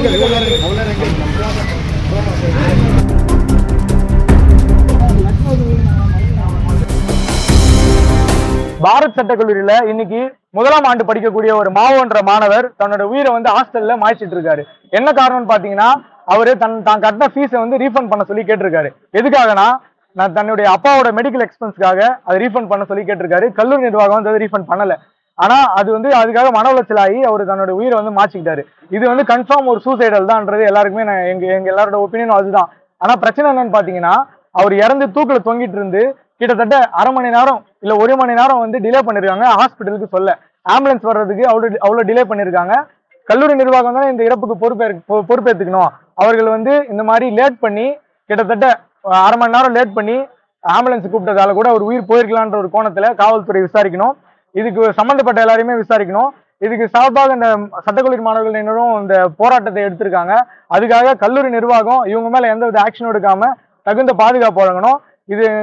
பாரத் சட்டக்கல்லூரியில இன்னைக்கு முதலாம் ஆண்டு படிக்கக்கூடிய ஒரு மாவோன்ற மாணவர் தன்னோட உயிரை வந்து ஹாஸ்டல்ல மாய்ச்சிட்டு இருக்காரு. என்ன காரணம்னு பாத்தீங்கன்னா, அவரு தான் கட்டின ஃபீஸை வந்து ரீஃபண்ட் பண்ண சொல்லி கேட்டிருக்காரு. எதுக்காகனா, நான் தன்னுடைய அப்பாவோட மெடிக்கல் எக்ஸ்பென்ஸ்க்காக அதை ரீஃபண்ட் பண்ண சொல்லி கேட்டிருக்காரு. கல்லூரி நிர்வாகம் வந்து ரீஃபண்ட் பண்ணல. ஆனா அது வந்து அதுக்காக மன உளைச்சல் ஆகி அவர் தன்னோட உயிரை வந்து மாச்சிக்கிட்டாரு. இது வந்து கன்ஃபார்ம் ஒரு சூசைடல் தான்ன்றது எல்லாருக்குமே எங்க எல்லாரோட ஒப்பீனியன் அதுதான். ஆனா பிரச்சனை என்னன்னு பாத்தீங்கன்னா, அவர் இறந்து தூக்குல தொங்கிட்டு இருந்து கிட்டத்தட்ட அரை மணி நேரம் இல்ல 1 மணி நேரம் வந்து டிலே பண்ணிருக்காங்க ஹாஸ்பிட்டலுக்கு சொல்ல. ஆம்புலன்ஸ் வர்றதுக்கு அவ்வளவு டிலே பண்ணிருக்காங்க. கல்லூரி நிர்வாகம் தானே இந்த இறப்புக்கு பொறுப்பேற்றுக்கணும். அவர்கள் வந்து இந்த மாதிரி லேட் பண்ணி கிட்டத்தட்ட அரை மணி நேரம் லேட் பண்ணி ஆம்புலன்ஸ் கூப்பிட்டதால கூட ஒரு உயிர் போயிருக்கலான்ற ஒரு கோணத்துல காவல்துறை விசாரிக்கணும். இதுக்கு சம்பந்தப்பட்ட எல்லாரையுமே விசாரிக்கணும். இதுக்கு சார்பாக இந்த சட்டக்கல்லூரி மாணவர்கள் இந்த போராட்டத்தை எடுத்திருக்காங்க. அதுக்காக கல்லூரி நிர்வாகம் இவங்க மேல எந்தவித ஆக்ஷனும் எடுக்காம தகுந்த பாதுகாப்பு வழங்கணும்.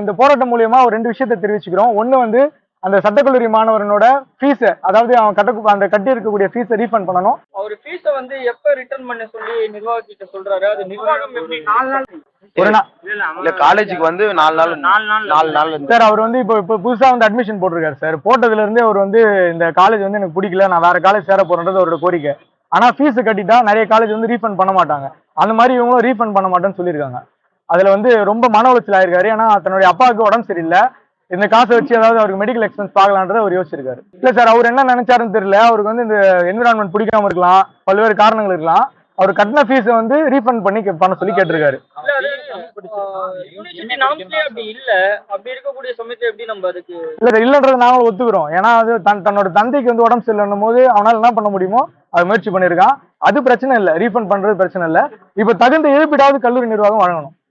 இந்த போராட்டம் மூலியமா ஒரு 2 விஷயத்தை தெரிவிச்சுக்கிறோம். ஒண்ணு வந்து அந்த சட்டக்கல்லூரி மாணவனோட ஃபீஸை, அதாவது அவன் கட்டி இருக்கக்கூடிய ஃபீஸை ரீஃபண்ட் பண்ணணும். அவர் ஃபீஸை வந்து எப்ப ரிட்டர்ன் பண்ண சொல்லி நிர்வாகத்திட்ட சொல்றாரு? அது நிர்வாகம் எப்படி 4 நாள் ஒரு நாள் இல்ல காலேஜுக்கு வந்து 4 நாள் சார். அவர் வந்து இப்போ புதுசா வந்து அட்மிஷன் போட்டிருக்காரு சார். போட்டதுல இருந்தே அவர் வந்து இந்த காலேஜ் வந்து எனக்கு பிடிக்கல, நான் வேற காலேஜ் சேர போறேன்றது அவரோட கோரிக்கை. ஆனா ஃபீஸ் கட்டிட்டா நிறைய காலேஜ் வந்து ரீஃபண்ட் பண்ண மாட்டாங்க. அந்த மாதிரி இவங்களும் ரீஃபண்ட் பண்ண மாட்டேன்னு சொல்லியிருக்காங்க. அதுல வந்து ரொம்ப மன உளைச்சல் ஆயிருக்காரு. ஏன்னா தன்னுடைய அப்பாவுக்கு உடம்பு சரியில்லை. இந்த காசை வச்சு ஏதாவது அவருக்கு மெடிக்கல் எக்ஸ்பென்ஸ் பார்க்கலான்றதை அவர் யோசிச்சிருக்காரு. இல்ல சார், அவர் என்ன நினைச்சாருன்னு தெரியல. அவருக்கு வந்து இந்த என்விரான்மெண்ட் பிடிக்காம இருக்கலாம், பல்வேறு காரணங்கள் இருக்கலாம். அவர் கட்டின ஃபீஸை வந்து ரீஃபண்ட் பண்ண சொல்லி கேட்டிருக்காரு. அப்படி இருக்கக்கூடிய சமயத்தை எப்படி நம்ம அதுக்கு இல்லைன்றது நாங்களும் ஒத்துக்கிறோம். ஏன்னா அது தன்னோட தந்தைக்கு வந்து உடம்பு சரியில்லைன்னும் போது அவனால என்ன பண்ண முடியுமோ அது முயற்சி பண்ணியிருக்கான். அது பிரச்சனை இல்லை, ரீஃபண்ட் பண்றது பிரச்சனை இல்லை. இப்ப தகுந்த இழப்பீடாவது கல்லூரி நிர்வாகம் வழங்கணும்.